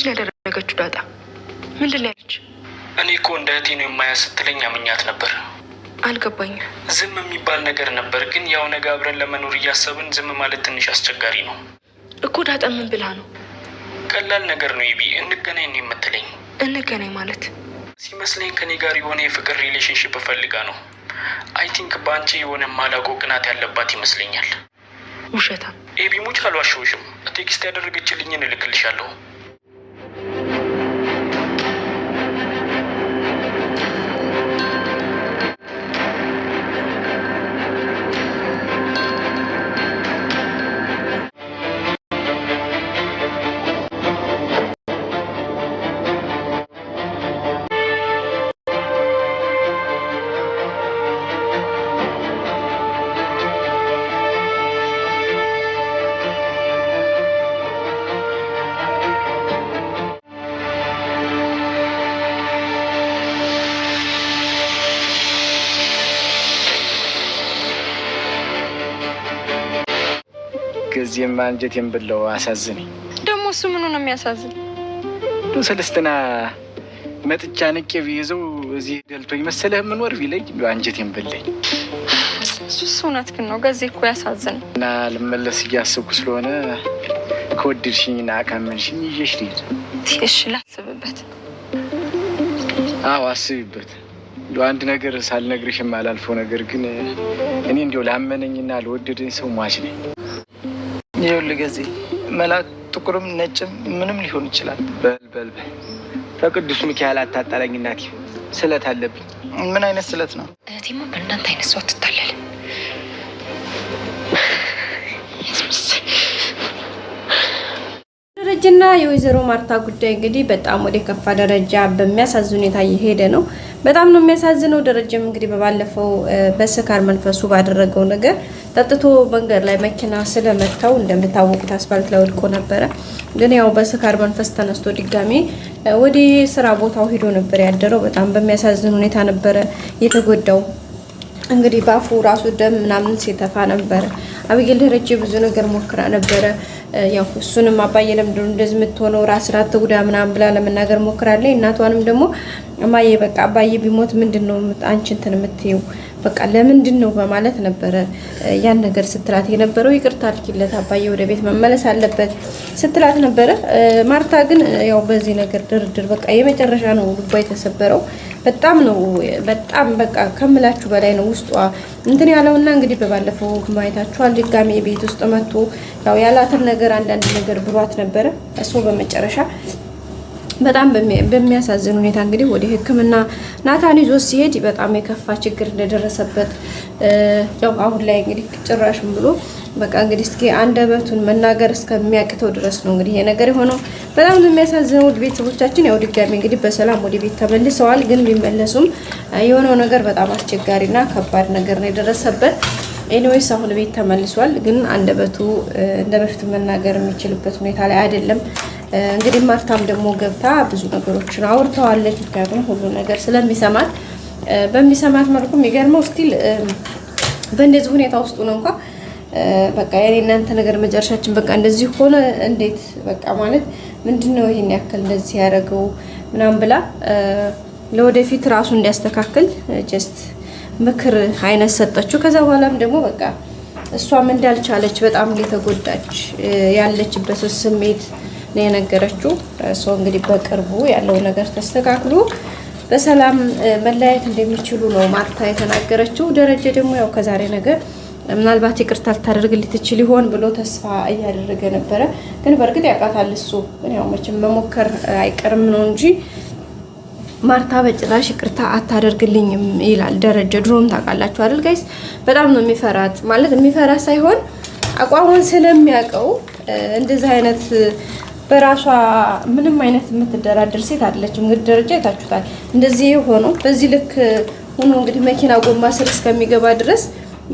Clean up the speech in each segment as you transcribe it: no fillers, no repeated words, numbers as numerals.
ምንድን ያደረገችው ዳጣ? ምንድን ያለች? እኔ እኮ እንደ እህቴ ነው የማያት ስትለኝ አምኛት ነበር። አልገባኝም። ዝም የሚባል ነገር ነበር፣ ግን ያው ነገ አብረን ለመኖር እያሰብን ዝም ማለት ትንሽ አስቸጋሪ ነው እኮ። ዳጣ ምን ብላ ነው? ቀላል ነገር ነው ይቢ፣ እንገናኝ ነው የምትለኝ። እንገናኝ ማለት ሲመስለኝ ከኔ ጋር የሆነ የፍቅር ሪሌሽንሽፕ ፈልጋ ነው። አይ ቲንክ በአንቺ የሆነ ማላውቀው ቅናት ያለባት ይመስለኛል። ውሸታ ኤቢ፣ ሙች አልዋሸሁሽም። ቴክስት ያደረገችልኝን እልክልሻለሁ። ከዚህም አንጀቴን ብለው አሳዝነኝ። ደግሞ እሱ ምኑ ነው የሚያሳዝን? ሰለስትና መጥቻ ንቄ ቢይዘው እዚህ ደልቶኝ መሰለህ የምኖር ቢለኝ አንጀቴን በለኝ። እሱስ እውነትህን ነው። ገዜ እኮ ያሳዝን እና ልመለስ እያሰብኩ ስለሆነ ከወደድሽኝና ካመንሽኝ ይዤሽ ልሂድ። እሺ ላስብበት። አዎ አስቢበት። አንድ ነገር ሳልነግርሽ የማላልፈው ነገር ግን እኔ እንዲያው ላመነኝና ለወደደኝ ሰው ሟች ነኝ። ይኸውልህ ገዜ መላክ ጥቁርም ነጭም ምንም ሊሆን ይችላል። በል በቅዱስ ሚካኤል አታጣላኝ እናቴ፣ ስለት አለብኝ። ምን አይነት ስለት ነው? እህቴማ በእናንተ አይነት ሰው አትታለል። ደረጀና የወይዘሮ ማርታ ጉዳይ እንግዲህ በጣም ወደ ከፋ ደረጃ በሚያሳዝን ሁኔታ እየሄደ ነው። በጣም ነው የሚያሳዝነው። ደረጀም እንግዲህ በባለፈው በስካር መንፈሱ ባደረገው ነገር ጠጥቶ መንገድ ላይ መኪና ስለመታው እንደምታወቁት አስፋልት ላይ ወድቆ ነበረ። ግን ያው በስካር መንፈስ ተነስቶ ድጋሜ ወደ ስራ ቦታው ሄዶ ነበር ያደረው። በጣም በሚያሳዝን ሁኔታ ነበረ የተጎዳው። እንግዲህ ባፉ ራሱ ደም ምናምን ሲተፋ ነበረ። አብይል ደረጀ ብዙ ነገር ሞክራ ነበረ። ያው እሱንም አባዬ ለምንድን ነው እንደዚህ የምትሆነው ራስ ራት ጉዳ ምናምን ብላ ለመናገር ሞክራለች። እናቷንም ደግሞ እማዬ በቃ አባዬ ቢሞት ምንድነው አንቺ እንትን የምትይው በቃ ለምንድን ነው በማለት ነበረ ያን ነገር ስትላት የነበረው። ይቅርታ አድርጊለት አባዬ ወደ ቤት መመለስ አለበት ስትላት ነበረ። ማርታ ግን ያው በዚህ ነገር ድርድር በቃ የመጨረሻ ነው ልቧ የተሰበረው። በጣም በቃ ከምላችሁ በላይ ነው ውስጧ እንትን ያለውና እንግዲህ በባለፈው ማየታችኋል። ድጋሜ ቤት ውስጥ መጥቶ ያው ያላትን ነገር አንዳንድ ነገር ብሏት ነበረ። እሱ በመጨረሻ በጣም በሚያሳዝን ሁኔታ እንግዲህ ወደ ሕክምና ናታን ይዞ ሲሄድ በጣም የከፋ ችግር እንደደረሰበት ያው አሁን ላይ እንግዲህ ጭራሽም ብሎ በቃ እንግዲህ እስኪ አንደበቱን መናገር እስከሚያቅተው ድረስ ነው እንግዲህ ይሄ ነገር የሆነው። በጣም የሚያሳዝነው ቤተሰቦቻችን ያው ድጋሜ እንግዲህ በሰላም ወደ ቤት ተመልሰዋል። ግን ቢመለሱም የሆነው ነገር በጣም አስቸጋሪና ከባድ ነገር ነው የደረሰበት። ኤኒዌይስ አሁን ቤት ተመልሷል። ግን አንደበቱ እንደ በፊት መናገር የሚችልበት ሁኔታ ላይ አይደለም። እንግዲህ ማርታም ደግሞ ገብታ ብዙ ነገሮችን አውርተዋለች። ምክንያቱም ሁሉ ነገር ስለሚሰማት በሚሰማት መልኩ የሚገርመው ስቲል በእንደዚህ ሁኔታ ውስጥ ነው እንኳን በቃ የኔ እናንተ ነገር መጨረሻችን በቃ እንደዚህ ሆነ እንዴት በቃ ማለት ምንድነው ይሄን ያክል እንደዚህ ያደረገው ምናምን ብላ ለወደፊት ራሱ እንዲያስተካክል ጀስት ምክር አይነት ሰጠችው። ከዛ በኋላም ደግሞ በቃ እሷም እንዳልቻለች በጣም የተጎዳች ያለችበት ስሜት ነው የነገረችው። ሰው እንግዲህ በቅርቡ ያለው ነገር ተስተካክሎ በሰላም መለያየት እንደሚችሉ ነው ማርታ የተናገረችው። ደረጀ ደግሞ ያው ከዛሬ ነገር ምናልባት ይቅርታ ልታደርግልኝ ትችል ይሆን ብሎ ተስፋ እያደረገ ነበረ። ግን በእርግጥ ያውቃታል እሱ ግን ያው መቼም መሞከር አይቀርም ነው እንጂ ማርታ በጭራሽ ይቅርታ አታደርግልኝም ይላል ደረጀ። ድሮም ታውቃላችሁ አይደል ጋይስ፣ በጣም ነው የሚፈራት። ማለት የሚፈራት ሳይሆን አቋሟን ስለሚያውቀው እንደዚህ አይነት በራሷ ምንም አይነት የምትደራደር ሴት አይደለችም። እንግዲህ ደረጃ አይታችሁታል። እንደዚህ ሆኖ በዚህ ልክ ሆኖ እንግዲህ መኪና ጎማ ስር እስከሚገባ ድረስ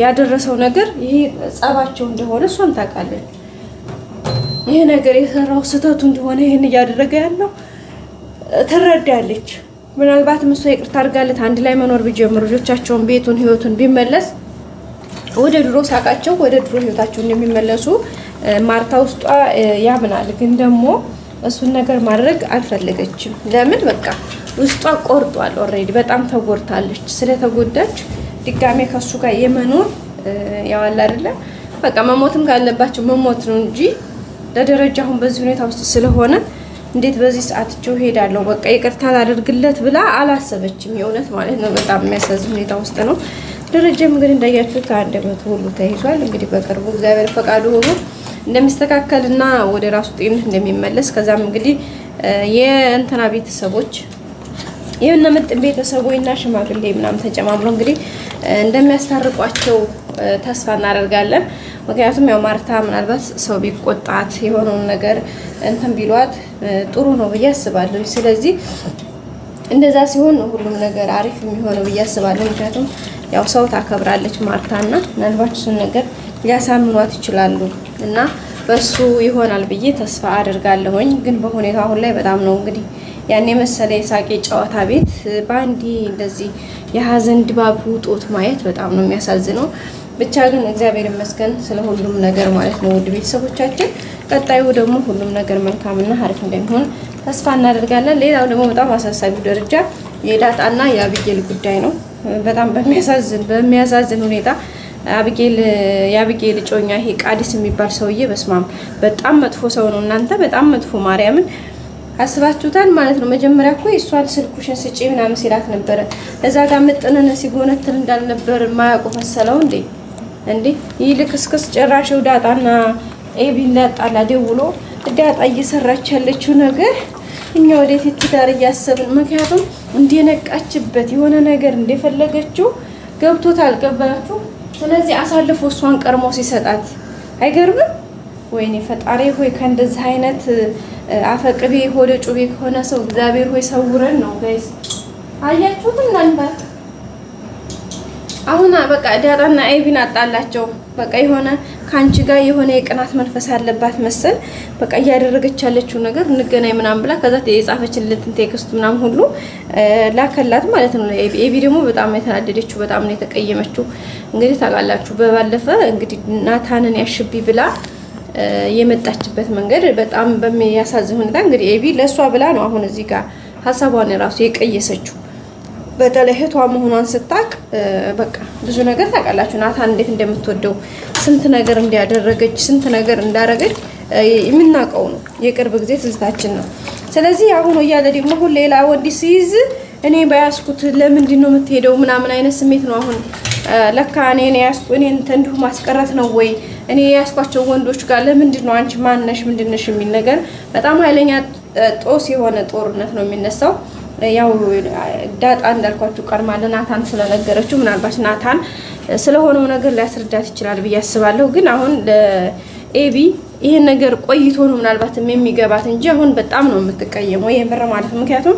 ያደረሰው ነገር ይሄ ጸባቸው እንደሆነ እሷም ታውቃለች። ይሄ ነገር የሰራው ስህተቱ እንደሆነ ይሄን እያደረገ ያለው ትረዳለች። ምናልባት እሷ ይቅርታ አድርጋለት አንድ ላይ መኖር ቢጀምሩ ልጆቻቸውን፣ ቤቱን፣ ህይወቱን ቢመለስ ወደ ድሮ ሳቃቸው ወደ ድሮ ህይወታቸው እንደሚመለሱ ማርታ ውስጧ ያምናል። ግን ደግሞ እሱን ነገር ማድረግ አልፈለገችም። ለምን በቃ ውስጧ ቆርጧል። ኦልሬዲ በጣም ተጎድታለች። ስለተጎዳች ድጋሜ ከሱ ጋር የመኖር ያዋል አይደለ በቃ መሞትም ካለባቸው መሞት ነው እንጂ ለደረጃ አሁን በዚህ ሁኔታ ውስጥ ስለሆነ እንዴት በዚህ ሰዓት ጆ ሄዳለሁ በቃ ይቅርታ ላደርግለት ብላ አላሰበችም። የእውነት ማለት ነው። በጣም የሚያሳዝን ሁኔታ ውስጥ ነው። ደረጃም እንግዲህ እንዳያችሁት ከአንደበቱ ሁሉ ተይዟል። እንግዲህ በቅርቡ እግዚአብሔር ፈቃዱ ሆኖ እንደሚስተካከልና ወደ ራሱ ጤንነት እንደሚመለስ ከዛም እንግዲህ የእንትና ቤተሰቦች የእነ ምጥን ቤተሰቦችና ሽማግሌ ምናምን ተጨማምሮ እንግዲህ እንደሚያስታርቋቸው ተስፋ እናደርጋለን። ምክንያቱም ያው ማርታ ምናልባት ሰው ቢቆጣት የሆነውን ነገር እንትን ቢሏት ጥሩ ነው ብዬ አስባለሁ። ስለዚህ እንደዛ ሲሆን ነው ሁሉም ነገር አሪፍ የሚሆነው ብዬ አስባለሁ። ምክንያቱም ያው ሰው ታከብራለች ማርታና ምናልባት እሱን ነገር ሊያሳምኗት ይችላሉ እና በሱ ይሆናል ብዬ ተስፋ አደርጋለሁኝ። ግን በሁኔታ አሁን ላይ በጣም ነው እንግዲህ ያኔ መሰለ የሳቄ ጨዋታ ቤት ባንዲ እንደዚህ የሀዘን ድባብ ውጦት ማየት በጣም ነው የሚያሳዝነው። ብቻ ግን እግዚአብሔር ይመስገን ስለ ሁሉም ነገር ማለት ነው። ውድ ቤተሰቦቻችን ቀጣዩ ደግሞ ሁሉም ነገር መልካምና አሪፍ እንደሚሆን ተስፋ እናደርጋለን። ሌላው ደግሞ በጣም አሳሳቢው ደረጃ የዳጣና የአብጌል ጉዳይ ነው። በጣም በሚያሳዝን ሁኔታ የአብጌል ጮኛ ይሄ ቃዲስ የሚባል ሰውዬ በስማም በጣም መጥፎ ሰው ነው። እናንተ በጣም መጥፎ ማርያምን አስባችሁታል ማለት ነው። መጀመሪያ እኮ እሷን ስልኩሽን ስጪ ምናምን ሲላት ነበረ። እዛ ጋር ምጥነነ ሲጎነትል እንዳልነበር ማያውቁ መሰለው እንዴ ይልክስክስ ጭራሽው ዳጣና ኤቢን ላጣላ ደውሎ ዳጣ እየሰራች ያለችው ነገር እኛ ወደፊት ትዳር እያሰብን ምክንያቱም እንደነቃችበት የሆነ ነገር እንደፈለገችው ገብቶታል። ገባችሁ? ስለዚህ አሳልፎ እሷን ቀርሞ ሲሰጣት አይገርምም? ወይኔ ፈጣሪ ሆይ ከእንደዚህ አይነት አፈቅቤ ሆደ ጩቤ ከሆነ ሰው እግዚአብሔር ሆይ ሰውረን ነው ጋይስ። አያችሁት እናንተ አሁን በቃ ዳጣና ኤቢን አጣላቸው። በቃ የሆነ ካንቺ ጋር የሆነ የቅናት መንፈስ አለባት መሰል በቃ እያደረገች ያለችው ነገር እንገናኝ ምናምን ብላ ከዛ የጻፈችለትን ቴክስት ምናምን ሁሉ ላከላት ማለት ነው። ኤቢ ደግሞ በጣም የተናደደችው በጣም ነው የተቀየመችው። እንግዲህ ታውቃላችሁ በባለፈ እንግዲህ ናታንን ያሽቢ ብላ የመጣችበት መንገድ በጣም በሚያሳዝን ሁኔታ እንግዲህ ኤቢ ለሷ ብላ ነው አሁን እዚህ ጋር ሀሳቧን ራሱ የቀየሰችው። በተለይ እህቷ መሆኗን ስታቅ በቃ ብዙ ነገር ታውቃላችሁ። ናታን እንዴት እንደምትወደው ስንት ነገር እንዲያደረገች ስንት ነገር እንዳረገች የምናውቀው ነው። የቅርብ ጊዜ ትዝታችን ነው። ስለዚህ አሁን እያለ ደግሞ ሁሉ ሌላ ወንድ ሲይዝ እኔ በያዝኩት ለምንድን ነው የምትሄደው ምናምን አይነት ስሜት ነው አሁን። ለካ እኔ ያዝኩ እኔን እንዲሁ ማስቀረት ነው ወይ እኔ ያዝኳቸው ወንዶች ጋር ለምንድን ነው አንቺ ማነሽ ምንድነሽ የሚል ነገር በጣም ኃይለኛ ጦስ የሆነ ጦርነት ነው የሚነሳው። ያው ዳጣ እንዳልኳችሁ ቀድማ ለናታን ስለነገረችው ምናልባት ናታን ስለሆነው ነገር ሊያስረዳት ይችላል ብዬ አስባለሁ። ግን አሁን ለኤቢ ይሄን ነገር ቆይቶ ነው ምናልባት የሚገባት እንጂ አሁን በጣም ነው የምትቀየመው የምር ማለት ነው። ምክንያቱም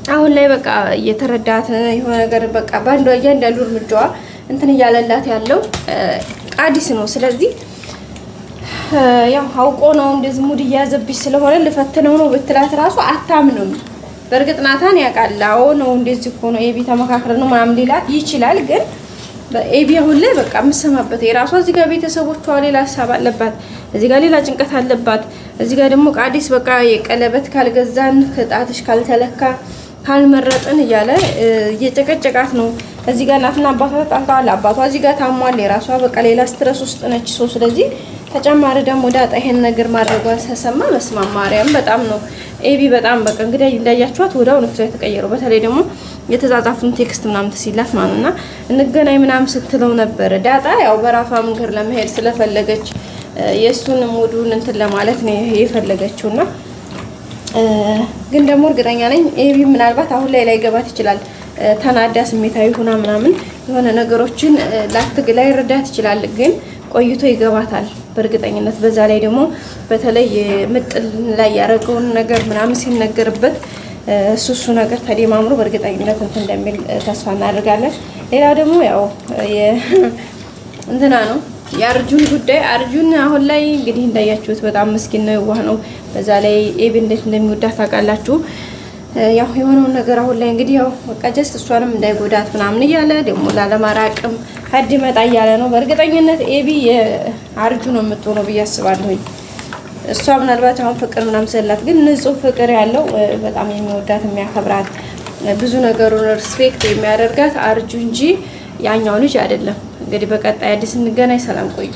አሁን ላይ በቃ እየተረዳት የሆነ ነገር በቃ ባንዷ እያንዳንዱ እርምጃዋ እንትን እያለላት ያለው ቃዲስ ነው። ስለዚህ ያው አውቆ ነው እንደዚህ ሙድ እያዘብሽ ስለሆነ ልፈትነው ነው ብትላት ራሱ አታምንም። በእርግጥ ናታን ያውቃላው ነው እንደዚህ እኮ ነው ኤቢ ተመካክረን ነው ምናምን ሊላት ይችላል። ግን ኤቢ አሁን ላይ በቃ የምሰማበት የራሷ እዚህ ጋር ቤተሰቦቿ ሌላ ሀሳብ አለባት፣ እዚህ ጋር ሌላ ጭንቀት አለባት። እዚህ ጋር ደግሞ ቃዲስ በቃ የቀለበት ካልገዛን ከጣትሽ ካልተለካ ካልመረጥን እያለ እየጨቀጨቃት ነው። እዚህ ጋር እናትና አባቷ ተጣልተዋል። አባቷ እዚህ ጋር ታሟል። የራሷ በቃ ሌላ ስትረስ ውስጥ ነች። ስለዚህ ተጨማሪ ደግሞ ዳጣ ይሄን ነገር ማድረጓን ተሰማ መስማማ ማርያም በጣም ነው ኤቢ በጣም በቃ እንግዲህ እንዳያችኋት ወዳው ነው የተቀየረው። በተለይ ደግሞ የተጻጻፉን ቴክስት ምናምን ሲላፍ ማንና እንገናኝ ምናምን ስትለው ነበር። ዳጣ ያው በራሷ መንገድ ለመሄድ ስለፈለገች የሱን ሙዱን እንትን ለማለት ነው የፈለገችውና ግን ደግሞ እርግጠኛ ነኝ ኤቢ ምናልባት አሁን ላይ ገባት ይችላል። ተናዳ ስሜታዊ ሆና ምናምን የሆነ ነገሮችን ላይ ረዳት ይችላል። ግን ቆይቶ ይገባታል በእርግጠኝነት። በዛ ላይ ደግሞ በተለይ ምጥል ላይ ያደረገውን ነገር ምናምን ሲነገርበት እሱ ነገር ተደማምሮ በእርግጠኝነት እንትን እንደሚል ተስፋ እናደርጋለን። ሌላው ደግሞ ያው እንትና ነው የአርጁን ጉዳይ። አርጁን አሁን ላይ እንግዲህ እንዳያችሁት በጣም ምስኪን ነው፣ የዋህ ነው። በዛ ላይ ኤቢ እንዴት እንደሚወዳት ታውቃላችሁ። ያው የሆነውን ነገር አሁን ላይ እንግዲህ ያው በቃ ጀስት እሷንም እንዳይጎዳት ምናምን እያለ ደግሞ ላለማራቅም ሀድ መጣ እያለ ነው። በእርግጠኝነት ኤቢ የአርጁ ነው የምትሆነው ብዬ አስባለሁኝ። እሷ ምናልባት አሁን ፍቅር ምናምን ስላት ግን ንጹህ ፍቅር ያለው በጣም የሚወዳት የሚያከብራት ብዙ ነገሩን ሪስፔክት የሚያደርጋት አርጁ እንጂ ያኛው ልጅ አይደለም። እንግዲህ በቀጣይ አዲስ እንገናኝ። ሰላም ቆዩ።